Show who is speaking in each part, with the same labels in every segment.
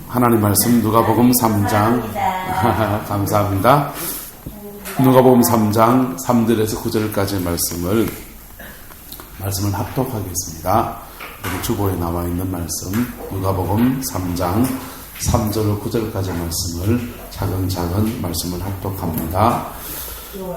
Speaker 1: 하나님 말씀 누가복음 3장 감사합니다. 누가복음 3장 3절에서 9절까지의 말씀을 합독하겠습니다. 여기 주보에 나와 있는 말씀 누가복음 3장 3절 9절까지의 말씀을 차근차근 말씀을 합독합니다.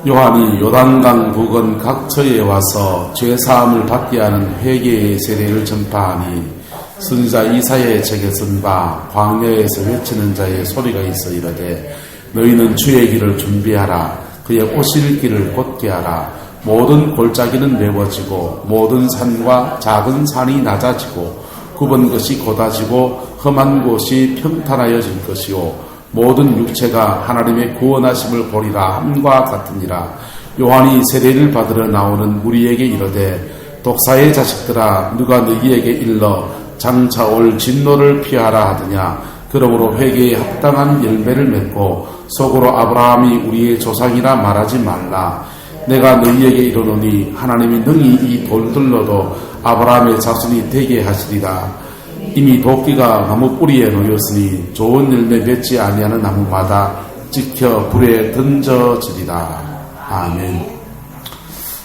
Speaker 1: 요한이 요단강 부근 각처에 와서 죄사함을 받게 하는 회개의 세례를 전파하니 선지자 이사야의 책에 쓴 바 광야에서 외치는 자의 소리가 있어 이르되 너희는 주의 길을 준비하라. 그의 오실 길을 곧게 하라. 모든 골짜기는 메워지고 모든 산과 작은 산이 낮아지고 굽은 것이 곧아지고 험한 곳이 평탄하여질 것이요 모든 육체가 하나님의 구원하심을 보리라 함과 같으니라. 요한이 세례를 받으러 나오는 무리에게 이르되 독사의 자식들아 누가 너희에게 일러 장차 올 진노를 피하라 하더냐. 그러므로 회개에 합당한 열매를 맺고 속으로 아브라함이 우리의 조상이라 말하지 말라. 내가 너희에게 이르노니 하나님이 능히 이 돌들로도 아브라함의 자손이 되게 하시리라. 이미 도끼가 나무 뿌리에 놓였으니 좋은 열매 맺지 아니하는 나무마다 찍혀 불에 던져지리라. 아멘.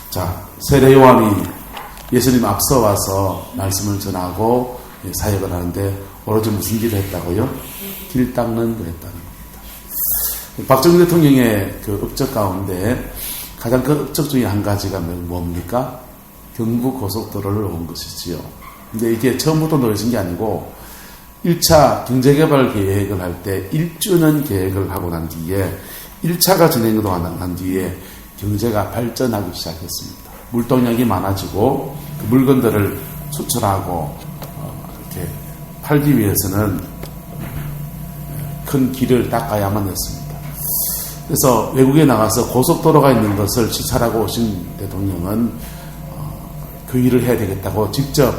Speaker 1: 자, 세례 요한이 예수님 앞서 와서 말씀을 전하고 사역을 하는데 오로지 무슨 일을 했다고요? 길 닦는 걸 했다는 겁니다. 박정희 대통령의 그 업적 가운데 가장 큰 업적 중에 한 가지가 뭡니까? 경부고속도로를 놓은 것이지요. 근데 이게 처음부터 놓여진 게 아니고 1차 경제개발 계획을 할 때 1주년 계획을 하고 난 뒤에 1차가 진행한 뒤에 경제가 발전하기 시작했습니다. 물동량이 많아지고 그 물건들을 수출하고 이렇게 팔기 위해서는 큰 길을 닦아야만 했습니다. 그래서 외국에 나가서 고속도로가 있는 것을 시찰하고 오신 대통령은 그 일을 해야 되겠다고 직접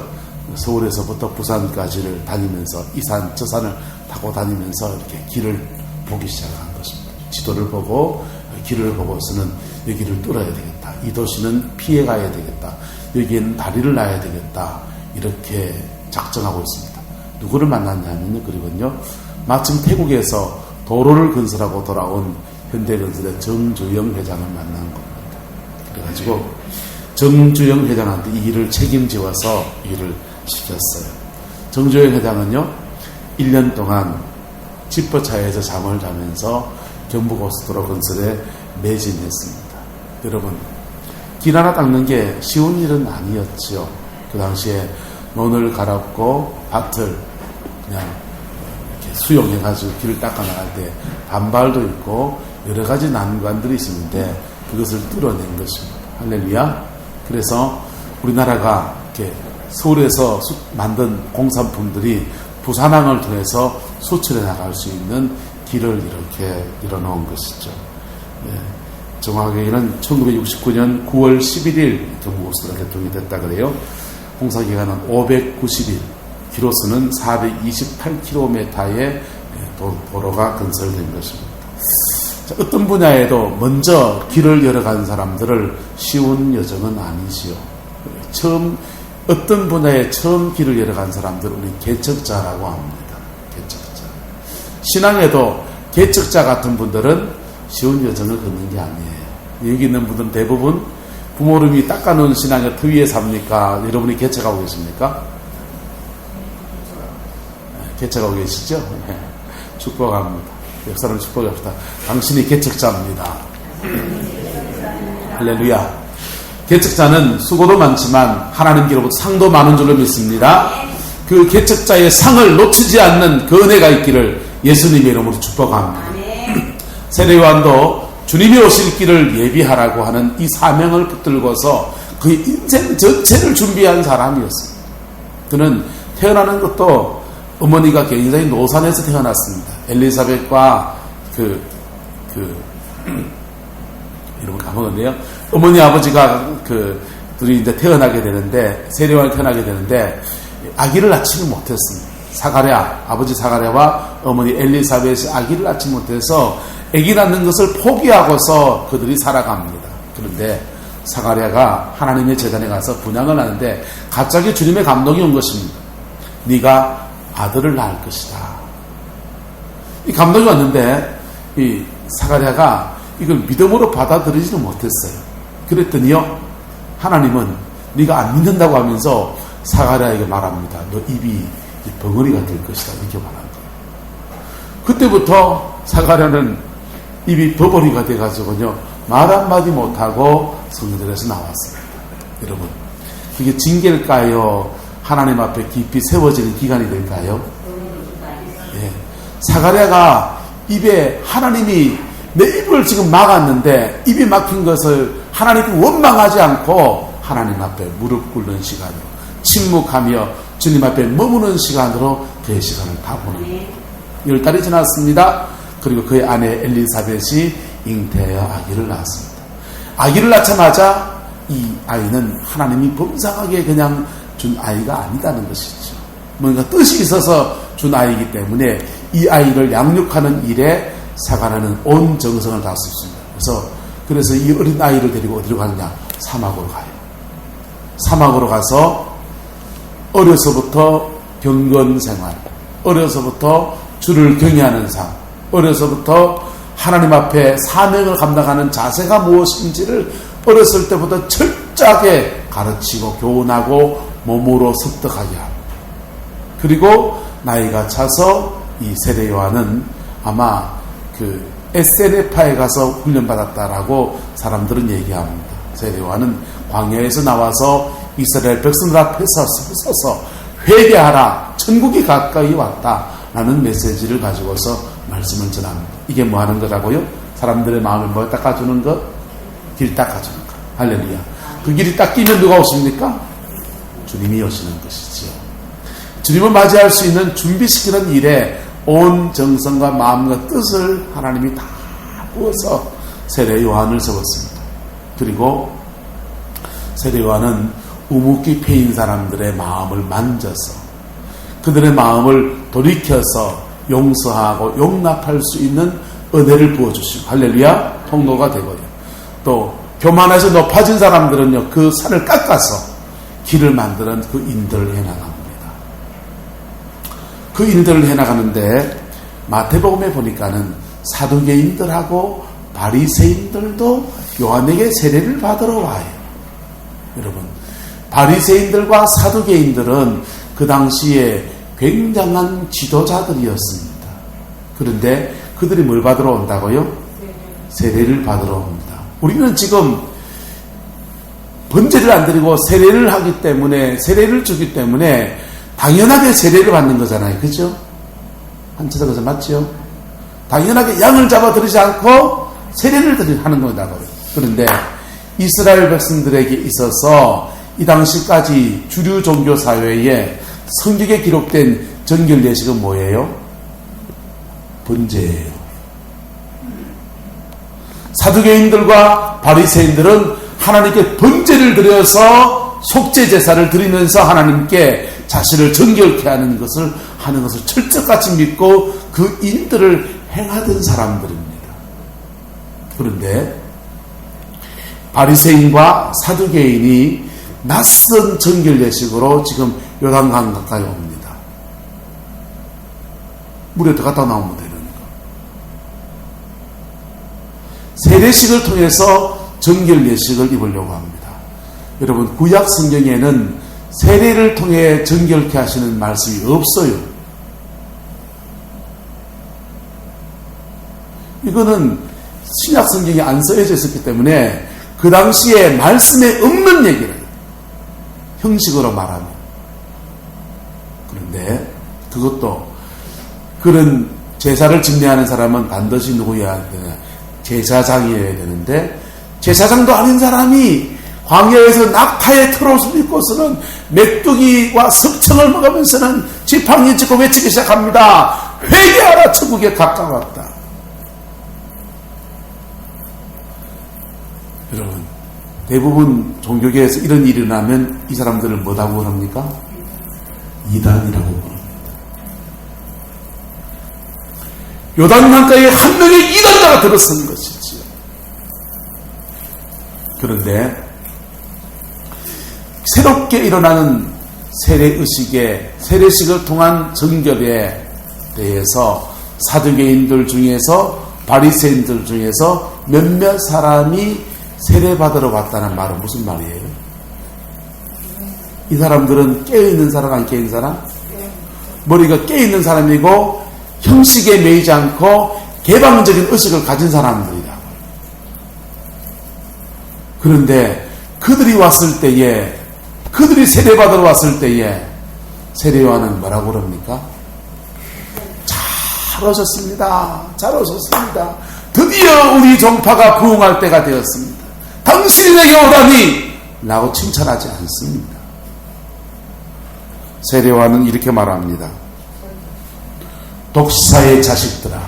Speaker 1: 서울에서부터 부산까지를 다니면서 이 산 저 산을 타고 다니면서 이렇게 길을 보기 시작한 것입니다. 지도를 보고 길을 보고서는 여기를 뚫어야 되겠다. 이 도시는 피해가야 되겠다. 여기에는 다리를 놔야 되겠다. 이렇게 작정하고 있습니다. 누구를 만났냐면요. 그리고요. 마침 태국에서 도로를 건설하고 돌아온 현대건설의 정주영 회장을 만난 겁니다. 그래가지고 정주영 회장한테 이 일을 책임지어서 일을 시켰어요. 정주영 회장은요. 1년 동안 집보차에서 잠을 자면서 경부고속도로 건설에 매진했습니다. 여러분, 길 하나 닦는 게 쉬운 일은 아니었지요. 그 당시에 논을 갈았고 밭을 그냥 이렇게 수용해가지고 길을 닦아 나갈 때 반발도 있고 여러 가지 난관들이 있었는데 그것을 뚫어낸 것입니다. 할렐루야. 그래서 우리나라가 이렇게 서울에서 만든 공산품들이 부산항을 통해서 수출해 나갈 수 있는 길을 이렇게 이뤄놓은 것이죠. 네. 정확하게는 1969년 9월 11일 경부고속도로 개통이 됐다 그래요. 공사기간은 590일, 기로수는 428km의 도로가 건설된 것입니다. 자, 어떤 분야에도 먼저 길을 열어간 사람들을 쉬운 여정은 아니지요. 어떤 분야에 처음 길을 열어간 사람들을 우리 개척자라고 합니다. 개척자. 신앙에도 개척자 같은 분들은 쉬운 여정을 걷는 게 아니에요. 여기 있는 분들은 대부분 부모님이 닦아놓은 신앙의 터 위에 삽니까? 여러분이 개척하고 계십니까? 개척하고 계시죠? 네. 축복합니다. 역사를 축복합니다. 당신이 개척자입니다. 할렐루야. 개척자는 수고도 많지만 하나님께로부터 상도 많은 줄로 믿습니다. 그 개척자의 상을 놓치지 않는 그 은혜가 있기를 예수님의 이름으로 축복합니다. 세례 요한도 주님이 오실 길을 예비하라고 하는 이 사명을 붙들고서 그의 인생 전체를 준비한 사람이었습니다. 그는 태어나는 것도 어머니가 굉장히 노산에서 태어났습니다. 엘리사벳과 이름을 까먹었네요. 어머니 아버지가 둘이 이제 태어나게 되는데, 세례요한이 태어나게 되는데, 아기를 낳지를 못했습니다. 아버지 사가랴와 어머니 엘리사벳이 아기를 낳지 못해서 아기 낳는 것을 포기하고서 그들이 살아갑니다. 그런데 사가랴가 하나님의 제단에 가서 분향을 하는데 갑자기 주님의 감동이 온 것입니다. 네가 아들을 낳을 것이다. 이 감동이 왔는데 이 사가랴가 이걸 믿음으로 받아들이지는 못했어요. 그랬더니요, 하나님은 네가 안 믿는다고 하면서 사가랴에게 말합니다. 너 입이 벙어리가 될 것이다, 이렇게 말한 거예요. 그때부터 사가랴는 입이 버버리가 돼가지고요, 말 한마디 못하고 성전에서 나왔습니다. 여러분, 그게 징계일까요? 하나님 앞에 깊이 세워지는 기간이 될까요? 예. 사가랴가 입에, 하나님이 내 입을 지금 막았는데 입이 막힌 것을 하나님께 원망하지 않고 하나님 앞에 무릎 꿇는 시간으로, 침묵하며 주님 앞에 머무는 시간으로 그의 시간을 다 보낸 거예요. 10달이 지났습니다. 그리고 그의 아내 엘리사벳이 잉태하여 아기를 낳았습니다. 아기를 낳자마자 이 아이는 하나님이 범상하게 그냥 준 아이가 아니다는 것이죠. 뭔가 뜻이 있어서 준 아이이기 때문에 이 아이를 양육하는 일에 사가랴는 온 정성을 다 쏟습니다. 그래서 이 어린 아이를 데리고 어디로 가느냐? 사막으로 가요. 사막으로 가서 어려서부터 경건 생활, 어려서부터 주를 경외하는 삶, 어려서부터 하나님 앞에 사명을 감당하는 자세가 무엇인지를 어렸을 때부터 철저하게 가르치고 교훈하고 몸으로 습득하게 합니다. 그리고 나이가 차서 이 세례 요한은 아마 그 에세네파에 가서 훈련받았다라고 사람들은 얘기합니다. 세례 요한은 광야에서 나와서 이스라엘 백성들 앞에서 서서 회개하라, 천국이 가까이 왔다라는 메시지를 가지고서 말씀을 전합니다. 이게 뭐 하는 거라고요? 사람들의 마음을 뭐 닦아주는 것? 길 닦아주는 것. 할렐루야. 그 길이 닦이면 누가 오십니까? 주님이 오시는 것이지요. 주님을 맞이할 수 있는 준비시키는 일에 온 정성과 마음과 뜻을 하나님이 다 부어서 세례 요한을 세웠습니다. 그리고 세례 요한은 우묵히 패인 사람들의 마음을 만져서 그들의 마음을 돌이켜서 용서하고 용납할 수 있는 은혜를 부어주시고, 할렐루야, 통로가 되고요. 또 교만해서 높아진 사람들은요, 그 산을 깎아서 길을 만드는 그 인들을 해나갑니다. 그 인들을 해나가는데 마태복음에 보니까는 사두개인들하고 바리새인들도 요한에게 세례를 받으러 와요. 여러분, 바리새인들과 사두개인들은 그 당시에 굉장한 지도자들이었습니다. 그런데 그들이 뭘 받으러 온다고요? 세례를 받으러 옵니다. 우리는 지금 번제를 안 드리고 세례를 하기 때문에, 세례를 주기 때문에 당연하게 세례를 받는 거잖아요. 그죠? 한자적에서 맞죠? 당연하게 양을 잡아 드리지 않고 세례를 하는 거다고요. 그런데 이스라엘 백성들에게 있어서 이 당시까지 주류 종교 사회에 성경에 기록된 정결 예식은 뭐예요? 번제예요. 사두개인들과 바리새인들은 하나님께 번제를 드려서 속죄 제사를 드리면서 하나님께 자신을 정결케 하는 것을 철저같이 믿고 그 인들을 행하던 사람들입니다. 그런데 바리새인과 사두개인이 낯선 정결 예식으로 지금 요단강 가까이 옵니다. 물에 들어갔다 나오면 되는 거. 세례식을 통해서 정결 예식을 입으려고 합니다. 여러분, 구약 성경에는 세례를 통해 정결케 하시는 말씀이 없어요. 이거는 신약 성경에 안 써져 있었기 때문에 그 당시에 말씀에 없는 얘기를 형식으로 말하면. 그런데 그것도 그런 제사를 집례하는 사람은 반드시 누구여야 되냐? 제사장이어야 되는데 제사장도 아닌 사람이 광야에서 낙타의 털옷을 입고서는 메뚜기와 석청을 먹으면서는 지팡이 짚고 외치기 시작합니다. 회개하라, 천국에 가까웠다. 여러분, 대부분 종교계에서 이런 일이 일어나면 이 사람들을 뭐라고 합니까? 이단이라고 부릅니다. 요단강가에 한 명의 이단자가 들어서는 것이지요. 그런데 새롭게 일어나는 세례의식의 세례식을 통한 정결에 대해서 사두개인들 중에서 바리새인들 중에서 몇몇 사람이 세례받으러 왔다는 말은 무슨 말이에요? 이 사람들은 깨어있는 사람, 안 깨어있는 사람? 머리가 깨어있는 사람이고 형식에 매이지 않고 개방적인 의식을 가진 사람들이다. 그런데 그들이 왔을 때에, 그들이 세례받으러 왔을 때에 세례요한은 뭐라고 그럽니까? 잘 오셨습니다. 잘 오셨습니다. 드디어 우리 종파가 부흥할 때가 되었습니다. 당신이 내게 오다니 라고 칭찬하지 않습니다. 세례요한은 이렇게 말합니다. 독사의 자식들아,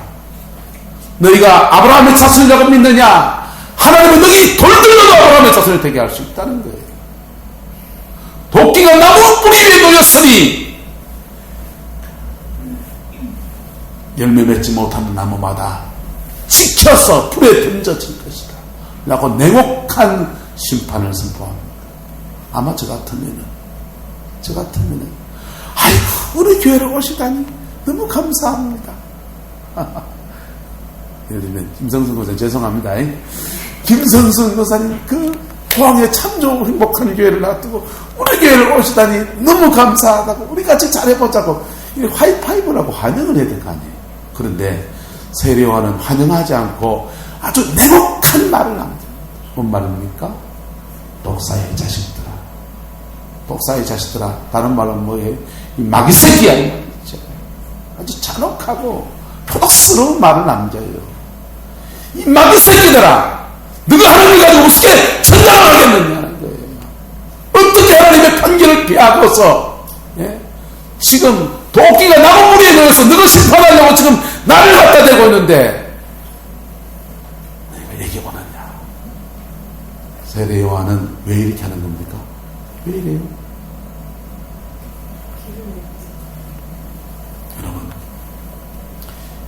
Speaker 1: 너희가 아브라함의 자손이라고 믿느냐? 하나님은 너희 돌들로도 아브라함의 자손이 되게 할 수 있다는 거예요. 도끼가 나무 뿌리 위에 놓였으니 열매 맺지 못하는 나무마다 지켜서 불에 던져질 것이다 라고 냉혹한 심판을 선포합니다. 아마 저 같으면은 아이고 우리 교회로 오시다니 너무 감사합니다. 예를 들면 김성순 교사님, 죄송합니다. 김성순 교사님 그 포항에 참 좋은 행복한 교회를 놔두고 우리 교회를 오시다니 너무 감사하다고, 우리 같이 잘해보자고 하이파이브라고 환영을 해야 될 거 아니에요. 그런데 세례요한은 환영하지 않고 아주 냉혹한 말을 합니다. 뭔 말입니까? 독사의 자식들아, 독사의 자식들아. 다른 말은 뭐예요? 이 마귀 새끼야 이 말이죠. 아주 잔혹하고 도덕스러운 말을 남겨요. 이 마귀 새끼들아, 너가 하나님을 가지고 어떻게 천당을 하겠느냐는 거예요. 어떻게 하나님의 판결을 피하고서 지금 도끼가 나무 뿌리에 놓여서 너가 심판하려고 지금 나를 갖다 대고 있는데 내가 얘기해보느냐. 세례요한은 왜 이렇게 하는 겁니까? 왜 이래요? 여러분,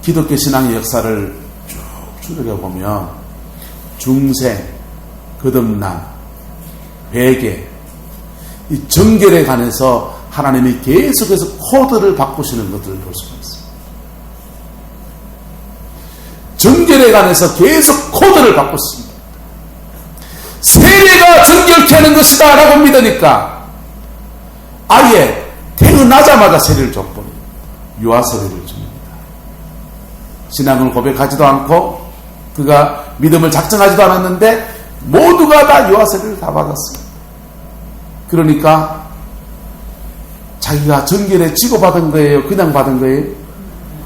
Speaker 1: 기독교 신앙의 역사를 쭉 추적해보면 중생, 거듭남, 회개, 이 정결에 관해서 하나님이 계속해서 코드를 바꾸시는 것들을 볼 수가 있어요. 정결에 관해서 계속 코드를 바꿨습니다. 세례가 정결케 하는 것이다 라고 믿으니까 아예 태어나자마자 세례를 줬버려요. 유아세례를 줍니다. 신앙을 고백하지도 않고 그가 믿음을 작정하지도 않았는데 모두가 다 유아세례를 다 받았어요. 그러니까 자기가 정결에 지고받은 거예요? 그냥 받은 거예요?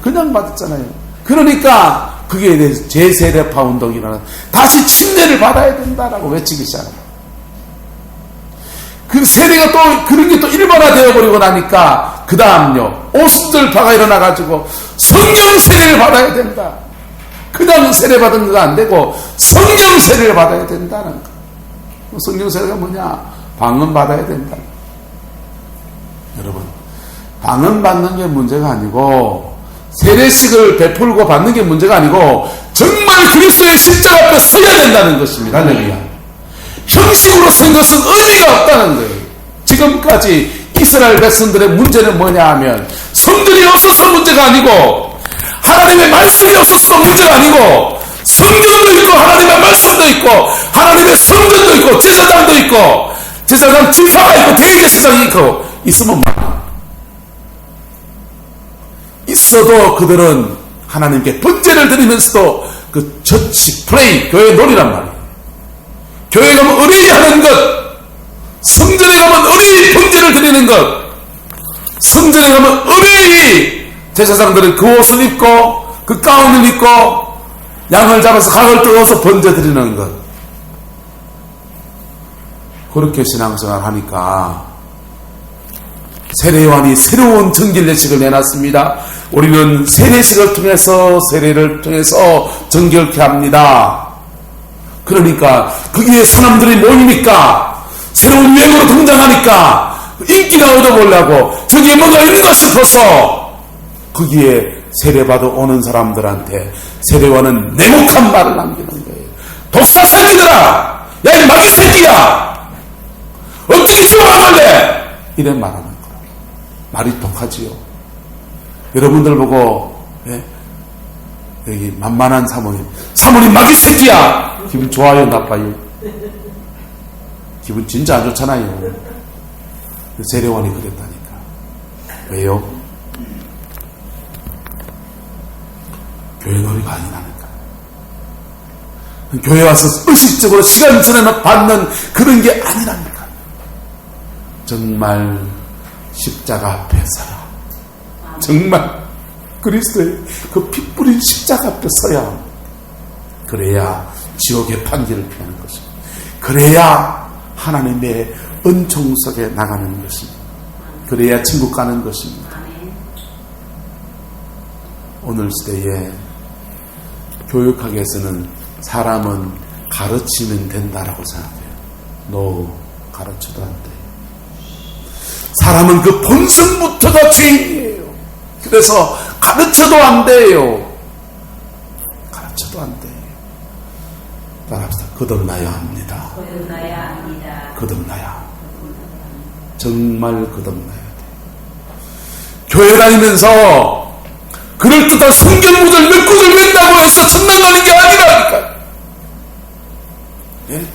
Speaker 1: 그냥 받았잖아요. 그러니까 그게 대해서 재세례파 운동이라는, 다시 침례를 받아야 된다라고 외치기 시작합니다. 그 세례가 또 그런 게 또 일반화되어 버리고 나니까 그 다음요 오순절파가 일어나가지고 성령 세례를 받아야 된다. 그냥 세례 받은 거가 안 되고 성령 세례를 받아야 된다는 거. 성령 세례가 뭐냐? 방언 받아야 된다. 여러분, 방언 받는 게 문제가 아니고 세례식을 베풀고 받는 게 문제가 아니고 정말 그리스도의 십자가 앞에 서야 된다는 것입니다. 할렐루야. 형식으로 쓴 것은 의미가 없다는 거예요. 지금까지 이스라엘 백성들의 문제는 뭐냐 하면 성전이 없어서 문제가 아니고 하나님의 말씀이 없어서 문제가 아니고 성전도 있고 하나님의 말씀도 있고 하나님의 성전도 있고 제사장도 있고 제사장 지파가 있고 대제사장이 있고 있으면 많아. 있어도 그들은 하나님께 번제를 드리면서도 그 처치 플레이 교회 놀이란 말이에요. 교회 가면 의뢰이 하는 것, 성전에 가면 의뢰이 번제를 드리는 것, 성전에 가면 의뢰이 제사장들은 그 옷을 입고 그 가운을 입고 양을 잡아서 각을 뜯어서 번제 드리는 것. 그렇게 신앙생활 하니까 세례요한이 새로운 정결 예식을 내놨습니다. 우리는 세례식을 통해서 세례를 통해서 정결케 합니다. 그러니까 거기에 사람들이 모이니까 새로운 유행으로 등장하니까 인기가 얻어보려고 저기에 뭐가 있나 싶어서 거기에 세례받아 오는 사람들한테 세례요한은 냉혹한 말을 남기는 거예요. 독사 새끼들아, 야 이 마귀 새끼야, 어떻게 죽어나갈래? 이런 말하는 거예요. 말이 독하지요. 여러분들 보고 여기 만만한 사모님, 사모님 마귀 새끼야! 기분 좋아요, 나빠요? 기분 진짜 안 좋잖아요. 세례원이 그랬다니까. 왜요? 교회 놀이가 아니라니까. 교회 와서 의식적으로 시간처럼 받는 그런 게 아니라니까. 정말 십자가 앞에 서야, 정말 그리스도의 그 피 뿌린 십자가 앞에 서야 합니다. 그래야 지옥의 판결을 피하는 것입니다. 그래야 하나님의 은총 속에 나가는 것입니다. 그래야 천국 가는 것입니다. 오늘 시대에 교육학에서는 사람은 가르치면 된다라고 생각해요. No, 가르쳐도 안 돼요. 사람은 그 본성부터가 죄인이에요. 그래서 가르쳐도 안 돼요. 가르쳐도 안 돼요. 따라합시다. 거듭나야 합니다.
Speaker 2: 거듭나야 합니다.
Speaker 1: 거듭나야. 정말 거듭나야 돼. 교회 다니면서 그럴듯한 성경구절 몇 구절 낸다고 해서 천당 가는 게 아니라니까. 예?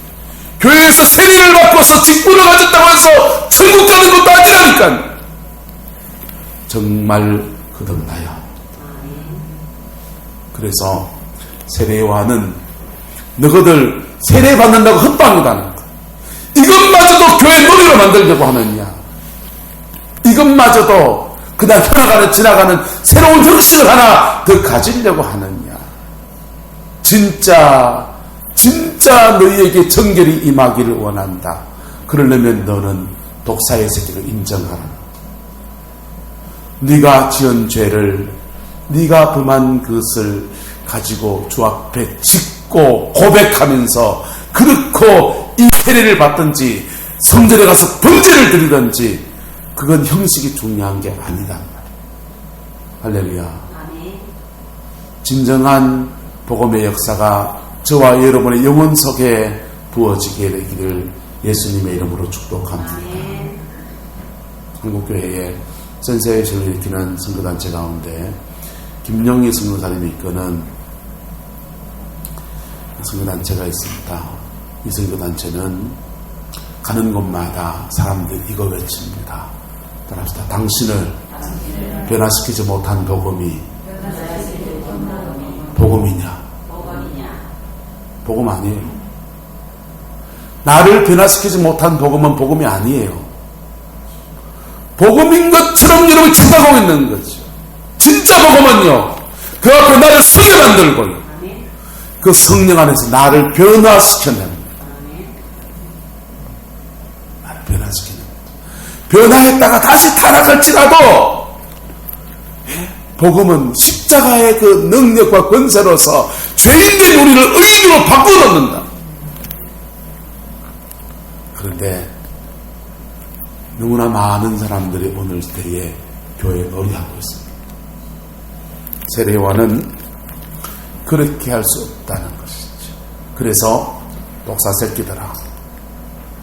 Speaker 1: 교회에서 세례를 받고서 직분을 가졌다고 해서 천국 가는 것도 아니라니까. 정말 거듭나야. 그래서 세례와는 너희들 세례 받는다고 헛방이다는 거. 이것마저도 교회 놀이로 만들려고 하느냐. 이것마저도 그냥 현아가는 지나가는 새로운 형식을 하나 더 가지려고 하느냐. 진짜 너희에게 정결이 임하기를 원한다. 그러려면 너는 독사의 새끼를 인정하라. 네가 지은 죄를, 네가 범한 것을 가지고 주 앞에 짚고 고백하면서 그렇고 이 세례를 받든지 성전에 가서 번제를 드리든지 그건 형식이 중요한 게 아니다. 할렐루야. 진정한 복음의 역사가 저와 여러분의 영혼 속에 부어지게 되기를 예수님의 이름으로 축복합니다. 한국교회에 센세이션을 일으키는 선교단체 가운데 김영희 선교사님이 이끄는 선교단체가 있습니다. 이 선교단체는 가는 곳마다 사람들이 이거 외칩니다. 따라합시다. 당신을 변화시키지 못한 복음이 복음이냐? 복음 아니에요. 나를 변화시키지 못한 복음은 복음이 아니에요. 복음인 것처럼 여러분이 착각하고 있는 거죠. 진짜 복음은요, 그 앞에 나를 서게 만들고요, 그 성령 안에서 나를 변화시켜내는 거예요. 나를 변화시키는 거예요. 변화했다가 다시 타락할지라도 복음은 십자가의 그 능력과 권세로서 죄인된 우리를 의인으로 바꿔놓는다. 그런데 너무나 많은 사람들이 오늘 시대에 교회에 놀이하고 있습니다. 세례와는 그렇게 할 수 없다는 것이죠. 그래서 독사 새끼들아,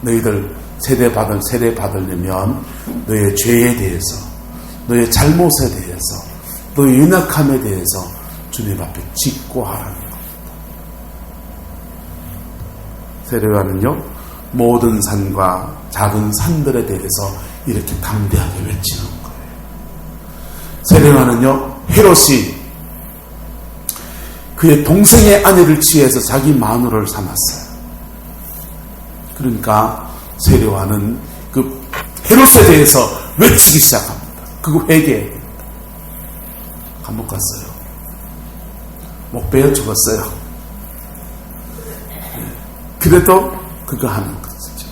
Speaker 1: 너희들 세례 받으려면 너의 죄에 대해서, 너의 잘못에 대해서, 너의 연약함에 대해서 주님 앞에 짚고 하라는 겁니다. 세례와는요, 모든 산과 작은 산들에 대해서 이렇게 담대하게 외치는 거예요. 세례와는요, 헤롯이 그의 동생의 아내를 취해서 자기 마누라를 삼았어요. 그러니까 세례와는 그 헤롯에 대해서 외치기 시작합니다. 그거 회개해야 됩니다. 감옥 갔어요. 목 베어 죽었어요. 그래도 그거 하는 것이죠.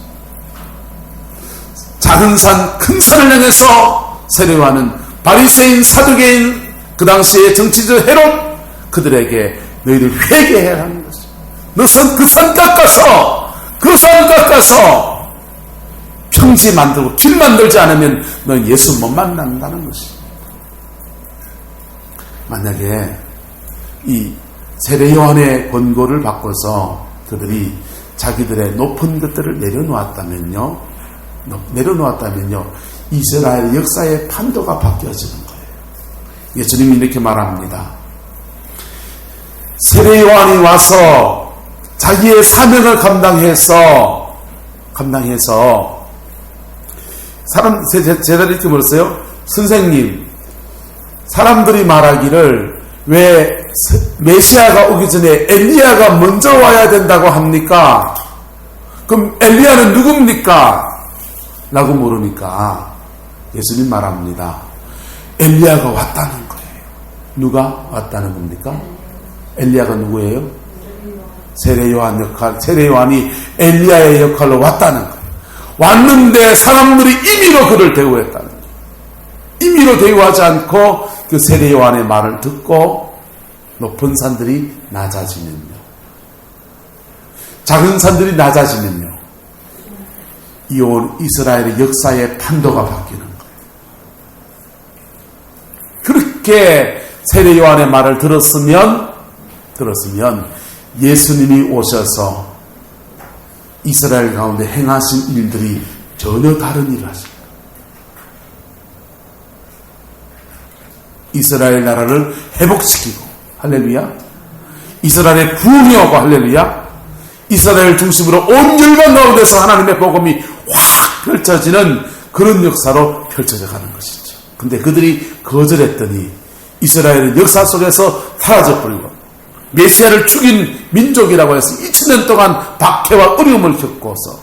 Speaker 1: 작은 산, 큰 산을 향해서 세례와는 바리새인, 사두개인, 그 당시에 정치적 헤롯, 그들에게 너희들 회개해야 하는 것이죠. 너 그 산 깎아서, 그 산 깎아서 평지 만들고 길 만들지 않으면 넌 예수 못 만난다는 것이죠. 만약에 이 세례 요한의 권고를 바꿔서 그들이 자기들의 높은 것들을 내려놓았다면요, 이스라엘 역사의 판도가 바뀌어지는 거예요. 예수님이 이렇게 말합니다. 세례 요한이 와서 자기의 사명을 감당해서 사람 제자들이 이렇게 물었어요. 선생님, 사람들이 말하기를 왜 메시아가 오기 전에 엘리야가 먼저 와야 된다고 합니까? 그럼 엘리야는 누굽니까? 라고 물으니까 예수님 말합니다. 엘리야가 왔다는 거예요. 누가 왔다는 겁니까? 엘리야가 누구예요? 세례 요한이 엘리야의 역할로 왔다는 거예요. 왔는데 사람들이 임의로 그를 대우했다는 거예요. 임의로 대우하지 않고 그 세례 요한의 말을 듣고 높은 산들이 낮아지면요, 작은 산들이 낮아지면요, 이온 이스라엘의 역사의 판도가 바뀌는 거예요. 그렇게 세례 요한의 말을 들었으면 예수님이 오셔서 이스라엘 가운데 행하신 일들이 전혀 다른 일을 하십니다. 이스라엘 나라를 회복시키고, 할렐루야, 이스라엘의 부흥이 오고, 할렐루야, 이스라엘 중심으로 온 열방 가운데서 하나님의 복음이 확 펼쳐지는 그런 역사로 펼쳐져 가는 것이죠. 근데 그들이 거절했더니 이스라엘은 역사 속에서 사라져버리고 메시아를 죽인 민족이라고 해서 2000년 동안 박해와 어려움을 겪고서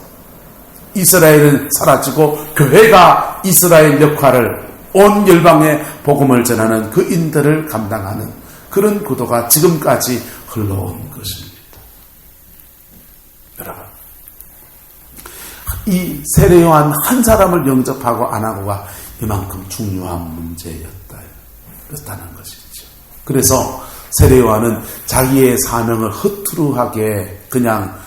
Speaker 1: 이스라엘은 사라지고 교회가 이스라엘 역할을, 온 열방에 복음을 전하는 그 인들을 감당하는 그런 구도가 지금까지 흘러온 것입니다. 여러분, 이 세례 요한 한 사람을 영접하고 안 하고가 이만큼 중요한 문제였다는 것이죠. 그래서 세례 요한은 자기의 사명을 허투루하게 그냥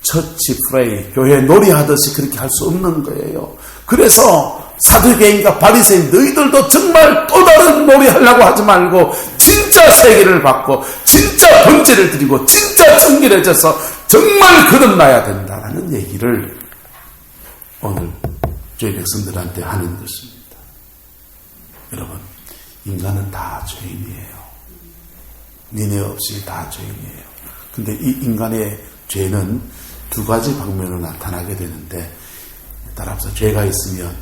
Speaker 1: 처치 프레이, 교회 놀이하듯이 그렇게 할 수 없는 거예요. 그래서 사두개인과 바리새인, 너희들도 정말 또 다른 놀이 하려고 하지 말고 진짜 세계를 받고 진짜 번제를 드리고 진짜 정결해져서 정말 거듭나야 된다라는 얘기를 오늘 저희 백성들한테 하는 것입니다. 여러분, 인간은 다 죄인이에요. 니네 없이 다 죄인이에요. 근데 이 인간의 죄는 두 가지 방면으로 나타나게 되는데, 따라서 죄가 있으면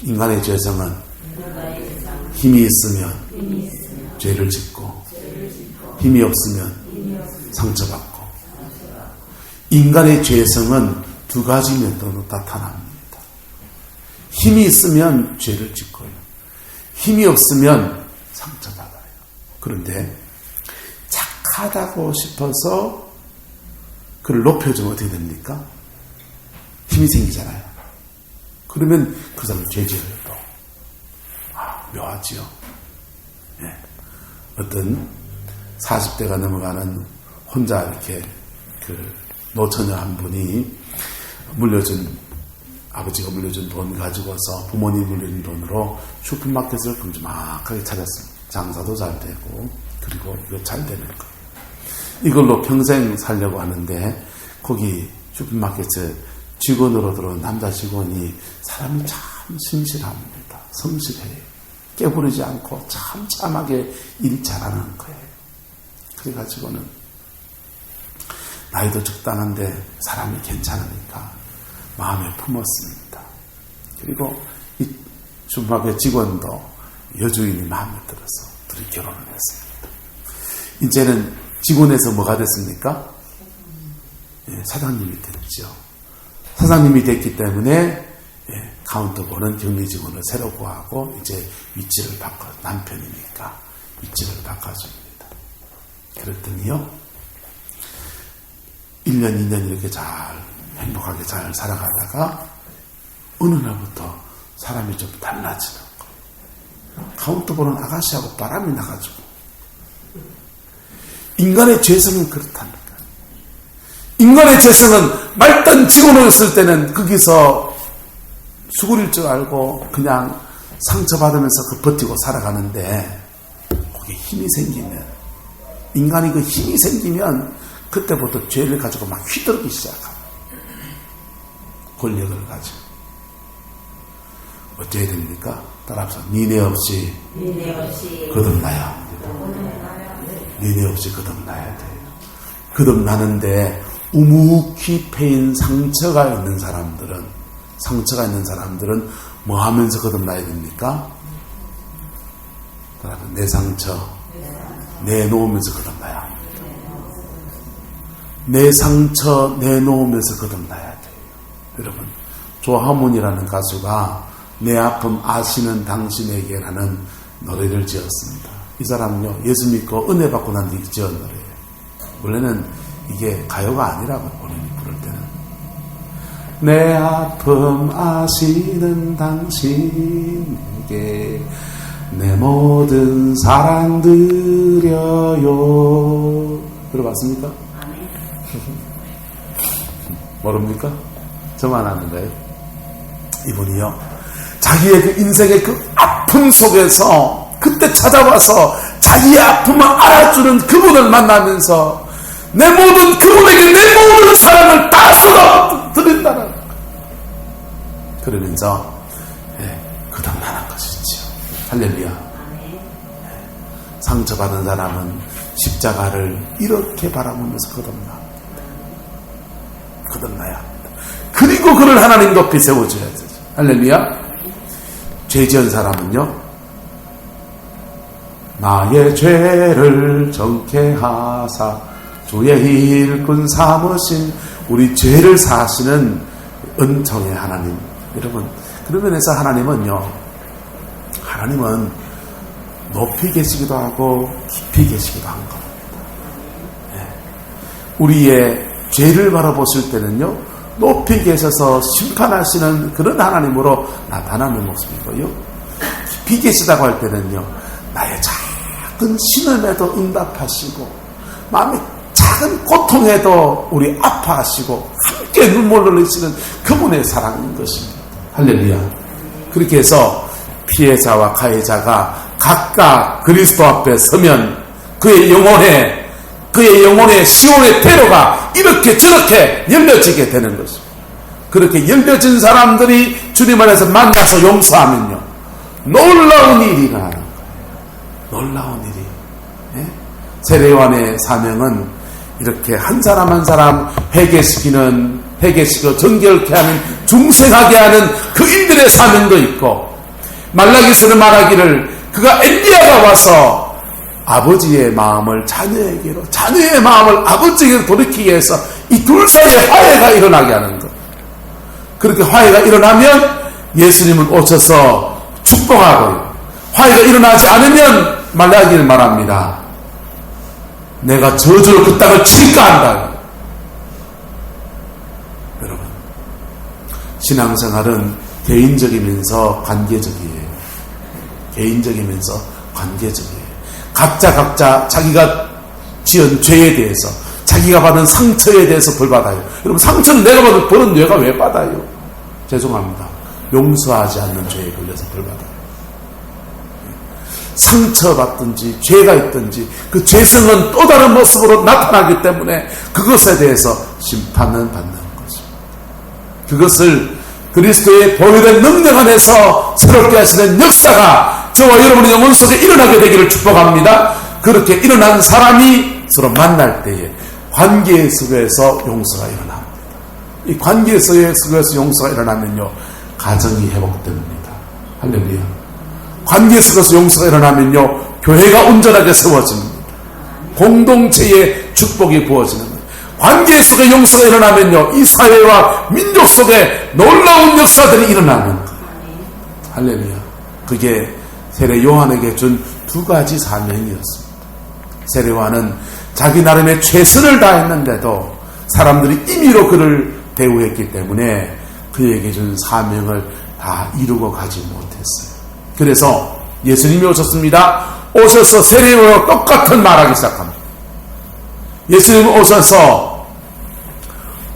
Speaker 1: 인간의 죄성은 힘이 있으면 죄를 짓고, 힘이 없으면 상처받고, 인간의 죄성은 두 가지 면으로 나타납니다. 힘이 있으면 죄를 짓고요, 힘이 없으면 상처받아요. 그런데 착하다고 싶어서 그를 높여주면 어떻게 됩니까? 힘이 생기잖아요. 그러면 그 사람은 죄지어요. 또 묘하지요. 네. 어떤 40대가 넘어가는 혼자 이렇게 그 노처녀 한 분이 아버지가 물려준 돈 가지고서, 부모님 물려준 돈으로 슈퍼마켓을 큼지막하게 차렸습니다. 장사도 잘 되고, 그리고 이거 잘 되는 거, 이걸로 평생 살려고 하는데, 거기 슈퍼마켓에 직원으로 들어온 남자 직원이 사람이 참 신실합니다. 성실해요. 깨부리지 않고 참하게 일 잘하는 거예요. 그래가지고는 나이도 적당한데 사람이 괜찮으니까 마음에 품었습니다. 그리고 이 슈퍼마켓 직원도 여주인이 마음에 들어서 둘이 결혼을 했습니다. 이제는 직원에서 뭐가 됐습니까? 사장님이 됐죠. 사장님이 됐기 때문에 카운터보는 격리 직원을 새로 구하고 이제 위치를 바꿔, 남편이니까 위치를 바꿔줍니다. 그랬더니요, 1년, 2년 이렇게 잘 행복하게 잘 살아가다가 어느 날부터 사람이 좀 달라지는 거예요. 카운터 보는 아가씨하고 바람이 나가지고. 인간의 죄성은 그렇답니다. 인간의 죄성은 말단 직원을 쓸 때는 거기서 수구릴 줄 알고 그냥 상처받으면서 그 버티고 살아가는데, 거기에 힘이 생기면, 인간이 그 힘이 생기면 그때부터 죄를 가지고 막 휘두르기 시작합니다. 권력을 가지고. 어째야 됩니까? 따라서 니네 없이 거듭나야 합니다. 면회 없이 거듭나야 돼요. 거듭나는데 우묵히 패인 상처가 있는 사람들은 뭐 하면서 거듭나야 됩니까? 내 상처 내놓으면서 거듭나야 합니다. 내 상처 내놓으면서 거듭나야 돼요. 여러분, 조하문이라는 가수가 내 아픔 아시는 당신에게라는 노래를 지었습니다. 이 사람은요, 예수 믿고 은혜 받고 난 뒤에 지은 노래예요. 원래는 이게 가요가 아니라고 본인이 부를 때는. 내 아픔 아시는 당신에게 내 모든 사랑 드려요. 들어봤습니까? 모릅니까? 저만 아는 거예요. 이분이요, 자기의 그 인생의 그 아픔 속에서 그때 찾아와서 자기의 아픔을 알아주는 그분을 만나면서 내 모든 그분에게 내 모든 사랑을 다 쏟아드린다는, 그러면서 거듭나는 것이지요. 할렐루야. 상처받은 사람은 십자가를 이렇게 바라보면서 거듭나야 합니다. 그리고 그를 하나님 높이 세워줘야 되죠. 할렐루야. 죄 지은 사람은요, 나의 죄를 정케 하사 주의 일꾼 삼으신, 우리 죄를 사시는 은총의 하나님. 여러분, 그런 면에서 하나님은 높이 계시기도 하고 깊이 계시기도 한 겁니다. 우리의 죄를 바라보실 때는요, 높이 계셔서 심판하시는 그런 하나님으로 나타나는 모습이고요, 깊이 계시다고 할 때는요, 나의 작은 신음에도 응답하시고 마음의 작은 고통에도 우리 아파하시고 함께 눈물을 흘리시는 그분의 사랑인 것입니다. 할렐루야. 그렇게 해서 피해자와 가해자가 각각 그리스도 앞에 서면 그의 영혼의 시온의 대로가 이렇게 저렇게 열려지게 되는 것입니다. 그렇게 열려진 사람들이 주님 안에서 만나서 용서하면요, 놀라운 일이 일어나는 거예요. 놀라운 일이. 세례요한의 사명은 이렇게 한 사람 한 사람 회개시키고 정결케 하는, 중생하게 하는 그 일들의 사명도 있고, 말라기서는 말하기를 그가 엘리야가 와서 아버지의 마음을 자녀에게로, 자녀의 마음을 아버지에게로 돌이키기 위해서 이 둘 사이에 화해가 일어나게 하는 것. 그렇게 화해가 일어나면 예수님은 오셔서 축복하고요, 화해가 일어나지 않으면 말라기를 말합니다. 내가 저주로 그 땅을 칠까 한다. 여러분, 신앙생활은 개인적이면서 관계적이에요. 개인적이면서 관계적이에요. 각자 자기가 지은 죄에 대해서, 자기가 받은 상처에 대해서 벌 받아요. 여러분, 상처는 내가 받은 벌은 내가 왜 받아요? 죄송합니다. 용서하지 않는 죄에 걸려서 벌 받아요. 상처받든지 죄가 있든지 그 죄성은 또 다른 모습으로 나타나기 때문에 그것에 대해서 심판은 받는 것입니다. 그것을 그리스도의 보혈의 능력 안에서 새롭게 하시는 역사가 저와 여러분의 영혼 속에 일어나게 되기를 축복합니다. 그렇게 일어난 사람이 서로 만날 때에 관계 속에서 용서가 일어납니다. 이 관계 속에서 용서가 일어나면요, 가정이 회복됩니다. 할렐루야. 관계 속에서 용서가 일어나면요, 교회가 온전하게 세워집니다. 공동체의 축복이 부어지는 거예요. 관계 속에 용서가 일어나면요, 이 사회와 민족 속에 놀라운 역사들이 일어나는 거예요. 할렐루야. 그게 세례 요한에게 준 두 가지 사명이었습니다. 세례 요한은 자기 나름의 최선을 다했는데도 사람들이 임의로 그를 대우했기 때문에 그에게 준 사명을 다 이루고 가지 못했어요. 그래서 예수님이 오셨습니다. 오셔서 세례요한과 똑같은 말하기 시작합니다. 예수님은 오셔서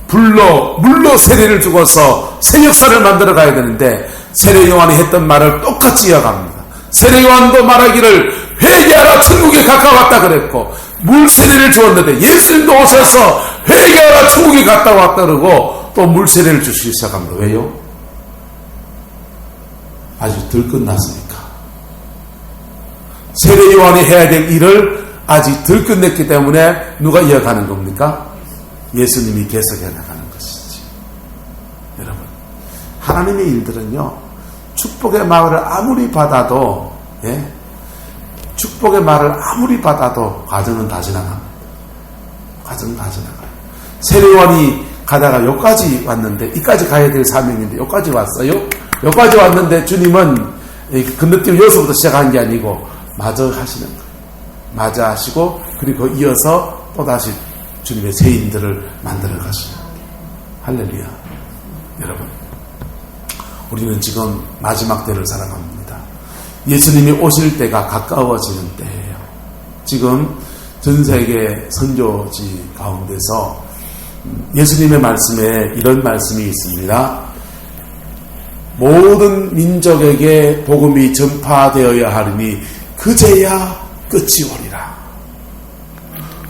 Speaker 1: 물로 세례를 주고서 새 역사를 만들어 가야 되는데 세례요한이 했던 말을 똑같이 이어갑니다. 세례요한도 말하기를 회개하라, 천국에 가까웠다 그랬고, 물 세례를 주었는데 예수님도 오셔서 회개하라, 천국에 갔다 왔다 그러고 또 물 세례를 주시기 시작합니다. 왜요? 아직 덜 끝났으니까. 세례요한이 해야 될 일을 아직 덜 끝냈기 때문에 누가 이어가는 겁니까? 예수님이 계속해 나가는 것이지. 여러분, 하나님의 일들은요, 축복의 말을 아무리 받아도, 축복의 말을 아무리 받아도 과정은 다 지나갑니다. 과정은 다 지나가요. 세례요한이 가다가 여기까지 왔는데, 이까지 가야 될 사명인데 여기까지 왔어요. 여기까지 왔는데 주님은 건너뛰고 여기서부터 시작한 게 아니고 마저 하시는 거예요. 마저 하시고 그리고 이어서 또다시 주님의 세인들을 만들어 가시는 거예요. 할렐루야. 여러분, 우리는 지금 마지막 때를 살아갑니다. 예수님이 오실 때가 가까워지는 때예요. 지금 전 세계 선교지 가운데서 예수님의 말씀에 이런 말씀이 있습니다. 모든 민족에게 복음이 전파되어야 하리니 그제야 끝이 오리라.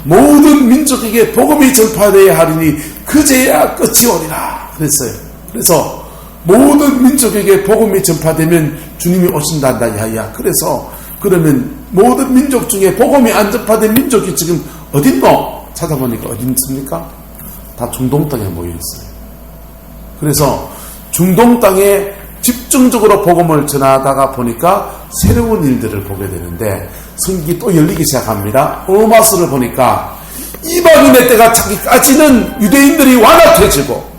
Speaker 1: 모든 민족에게 복음이 전파되어야 하리니 그제야 끝이 오리라 그랬어요. 그래서 모든 민족에게 복음이 전파되면 주님이 오신단다. 야야. 그래서 그러면 모든 민족 중에 복음이 안 전파된 민족이 지금 어딨노? 찾아보니까 어디 있습니까? 다 중동 땅에 모여 있어요. 그래서 중동 땅에 집중적으로 복음을 전하다가 보니까 새로운 일들을 보게 되는데 성경이 또 열리기 시작합니다. 로마서를 보니까 이방인의 때가 차기까지는 유대인들이 완악해지고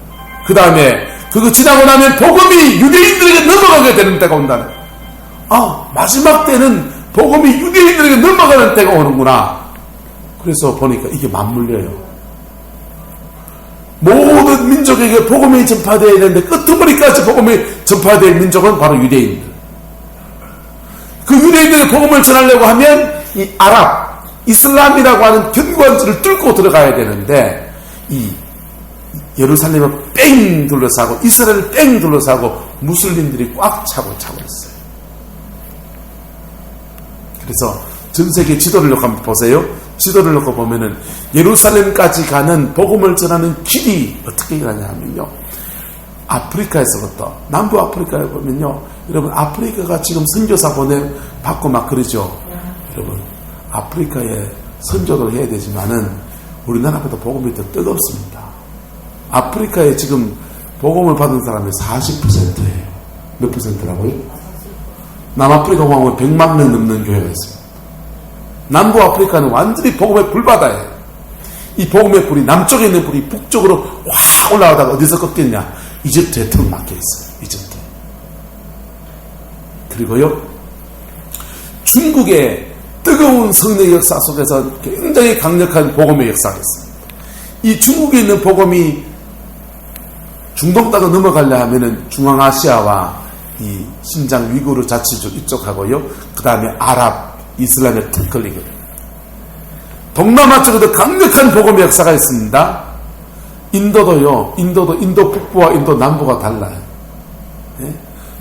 Speaker 1: 그 다음에 그거 지나고 나면 복음이 유대인들에게 넘어가게 되는 때가 온다는. 마지막 때는 복음이 유대인들에게 넘어가는 때가 오는구나. 그래서 보니까 이게 맞물려요. 모든 민족에게 복음이 전파되어야 되는데 끝머리까지 복음이 전파될 민족은 바로 유대인들. 그 유대인들의 복음을 전하려고 하면 이 아랍, 이슬람이라고 하는 견고한지를 뚫고 들어가야 되는데 이 예루살렘을 뺑 둘러싸고 이스라엘을 뺑 둘러싸고 무슬림들이 꽉 차고 있어요. 그래서 전 세계 지도를 놓고 한번 보세요. 지도를 놓고 보면은 예루살렘까지 가는 복음을 전하는 길이 어떻게 가냐 하면요. 아프리카에서부터 남부 아프리카에 보면요. 여러분 아프리카가 지금 선교사 받고 막 그러죠. 여러분 아프리카에 선교를 해야 되지만은 우리나라보다 복음이 더 뜨겁습니다. 아프리카에 지금 복음을 받은 사람이 40%예요. 몇 %라고요? 남아프리카 보면 100만 명 넘는 교회가 있습니다. 남부 아프리카는 완전히 복음의 불바다예요. 이 복음의 불이 남쪽에 있는 불이 북쪽으로 확 올라가다가 어디서 꺾였냐? 이집트에 턱 막혀 있어요. 이집트. 그리고요 중국의 뜨거운 성령 역사 속에서 굉장히 강력한 복음의 역사가 있습니다. 이 중국에 있는 복음이 중동 땅을 넘어가려 하면은 중앙아시아와 이 신장 위구르 자치족 이쪽하고요. 그 다음에 아랍, 이슬람에 턱 걸리게 됩니다. 동남아 쪽에도 강력한 복음의 역사가 있습니다. 인도도요. 인도 북부와 인도 남부가 달라요. 네?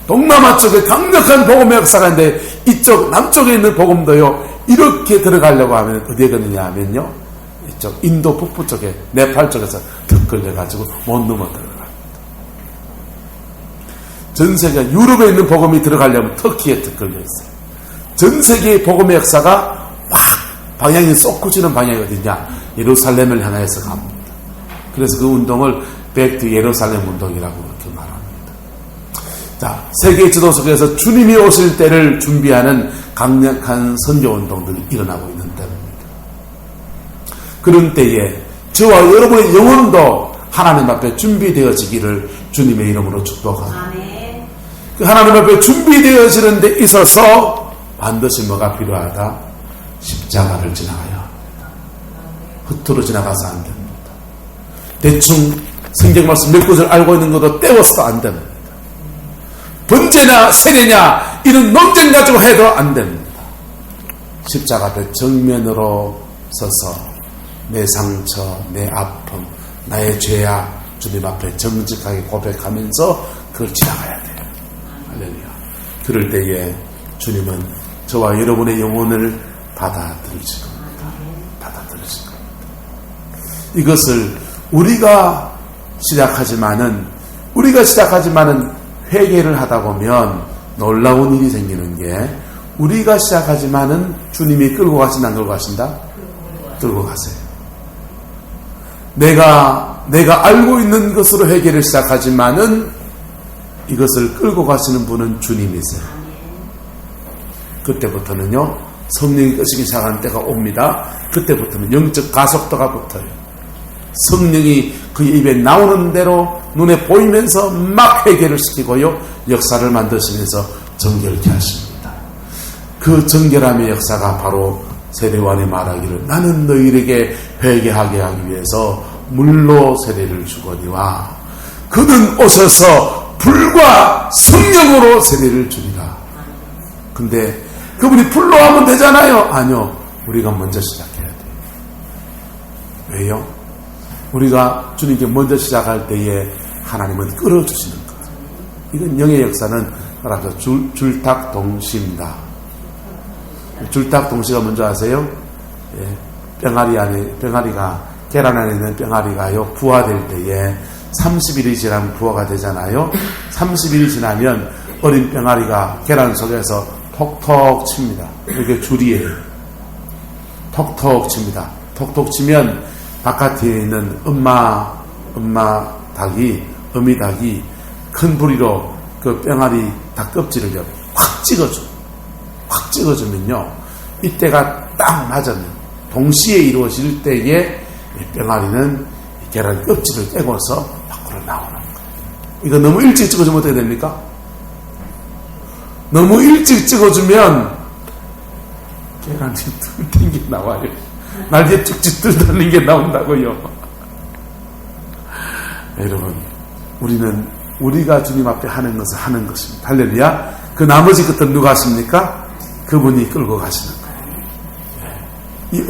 Speaker 1: 동남아 쪽에 강력한 복음의 역사가 있는데 이쪽 남쪽에 있는 복음도요. 이렇게 들어가려고 하면 어디에 가느냐 하면요. 이쪽 인도 북부 쪽에 네팔 쪽에서 턱 걸려가지고 못 넘어 들어갑니다. 전 세계 유럽에 있는 복음이 들어가려면 터키에 턱 걸려 있어요. 전 세계의 복음의 역사가 확 방향이 쏟구지는 방향이 어디냐? 예루살렘을 향해서 갑니다. 그래서 그 운동을 백투 예루살렘 운동이라고 그렇게 말합니다. 자, 세계 지도 속에서 주님이 오실 때를 준비하는 강력한 선교 운동들이 일어나고 있는 때입니다. 그런 때에 저와 여러분의 영혼도 하나님 앞에 준비되어지기를 주님의 이름으로 축복합니다. 그 하나님 앞에 준비되어지는 데 있어서 반드시 뭐가 필요하다? 십자가를 지나가야 합니다. 흩어로 지나가서 안 됩니다. 대충 성경 말씀 몇 구절 알고 있는 것도 떼워서도 안 됩니다. 번제냐 세례냐 이런 논쟁 가지고 해도 안 됩니다. 십자가 앞에 정면으로 서서 내 상처, 내 아픔, 나의 죄악 주님 앞에 정직하게 고백하면서 그걸 지나가야 돼요. 할렐루야. 그럴 때에 주님은 저와 여러분의 영혼을 받아들이실 겁니다. 받아들이실 겁니다. 이것을 우리가 시작하지만은 회개를 하다 보면 놀라운 일이 생기는 게 우리가 시작하지만은 주님이 끌고 가신다 안 끌고 가신다? 들고 가세요. 내가 알고 있는 것으로 해결을 시작하지만은 이것을 끌고 가시는 분은 주님이세요. 그때부터는요, 성령이 끄시기 시작하는 때가 옵니다. 그때부터는 영적 가속도가 붙어요. 성령이 그의 입에 나오는 대로 눈에 보이면서 막 해결을 시키고요, 역사를 만드시면서 정결케 하십니다. 그 정결함의 역사가 바로 세례요한이 말하기를 나는 너희에게 회개하게 하기 위해서 물로 세례를 주거니와 그는 오셔서 불과 성령으로 세례를 주리라. 근데 그분이 불로 하면 되잖아요. 아니요, 우리가 먼저 시작해야 돼요. 왜요? 우리가 주님께 먼저 시작할 때에 하나님은 끌어주시는 거예요. 이건 영의 역사는 따라서 줄탁동시입니다. 줄탁동시가 뭔지 아세요? 예, 병아리가 계란 안에 있는 병아리가요, 부화될 때에 30일이 지나면 부화가 되잖아요. 30일이 지나면 어린 병아리가 계란 속에서 톡톡 칩니다. 이게 줄이에요. 톡톡 칩니다. 톡톡 치면 바깥에 있는 어미 닭이 큰 부리로 그 병아리 닭 껍질을 확 찍어줘. 확 찍어주면요, 이때가 딱 맞으면 동시에 이루어질 때에 병아리는 계란 껍질을 떼고서 밖으로 나오는 거예요. 이거 너무 일찍 찍어주면 어떻게 됩니까? 너무 일찍 찍어주면 계란이 뚫린 게 나와요. 날개 쭉쭉 뚫는 게 나온다고요. 여러분, 우리가 주님 앞에 하는 것을 하는 것입니다. 할렐루야. 그 나머지 것들은 누가 하십니까? 그분이 끌고 가시는 거예요. 이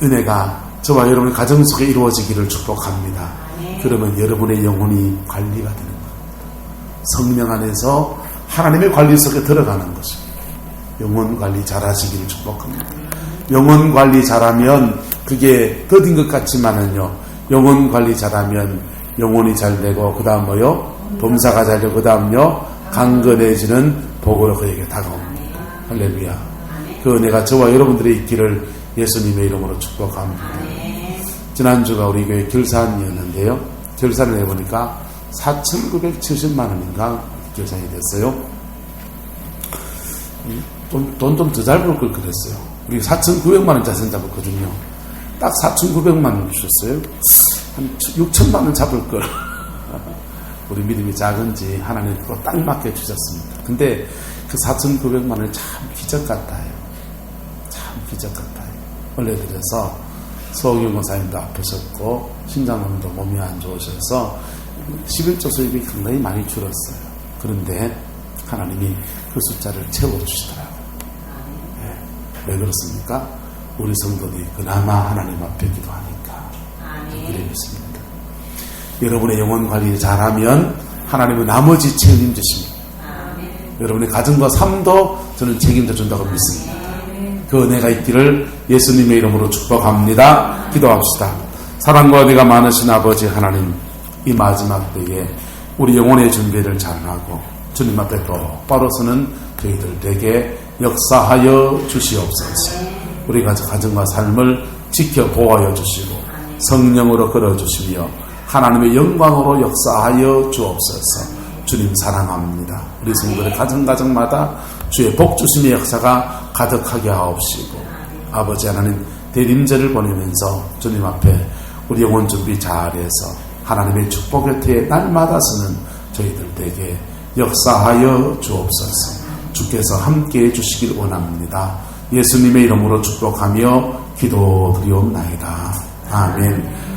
Speaker 1: 은혜가 저와 여러분의 가정 속에 이루어지기를 축복합니다. 그러면 여러분의 영혼이 관리가 되는 겁니다. 성령 안에서 하나님의 관리 속에 들어가는 것입니다. 영혼 관리 잘하시기를 축복합니다. 영혼 관리 잘하면 그게 더딘 것 같지만은요, 영혼 관리 잘하면 영혼이 잘 되고, 그 다음 뭐요? 범사가 잘 되고, 그 다음요, 강건해지는 복으로 그에게 다가옵니다. 할렐루야. 그 은혜가 저와 여러분들의 있기를 예수님의 이름으로 축복합니다. 지난주가 우리 교회 결산이었는데요, 결산을 해보니까 4,970만 원인가 결산이 됐어요. 돈 좀 더 잘 벌 걸 그랬어요. 우리 4,900만 원 자선 잡았거든요. 딱 4,900만 원 주셨어요. 한 6천만 원 잡을 걸. 우리 믿음이 작은지 하나님 그거 딱 맞게 주셨습니다. 근데 그 4,900만 원이 참 기적 같아요. 참 기적 같아요. 원래들에서 소규모 목사님도 아프셨고 신장님도 몸이 안 좋으셔서 11조 수입이 상당히 많이 줄었어요. 그런데 하나님이 그 숫자를 채워주시더라고요. 네. 왜 그렇습니까? 우리 성도들이 그나마 하나님 앞에 기도하니까. 그래 믿습니다. 여러분의 영혼 관리를 잘하면 하나님은 나머지 책임지십니다. 여러분의 가정과 삶도 저는 책임져 준다고 믿습니다. 그 은혜가 있기를 예수님의 이름으로 축복합니다. 기도합시다. 사랑과 은혜가 많으신 아버지 하나님, 이 마지막 때에 우리 영혼의 준비를 잘하고 주님 앞에 똑바로 서는 저희들에게 역사하여 주시옵소서. 우리 가정과 삶을 지켜 보호하여 주시고 성령으로 걸어주시며 하나님의 영광으로 역사하여 주옵소서. 주님 사랑합니다. 우리 성도의 가정마다 주의 복 주심의 역사가 가득하게 하옵시고, 아버지 하나님 대림절을 보내면서 주님 앞에 우리 영혼 준비 잘해서 하나님의 축복 곁에 날마다 서는 저희들에게 역사하여 주옵소서. 주께서 함께해 주시길 원합니다. 예수님의 이름으로 축복하며 기도드리옵나이다. 아멘.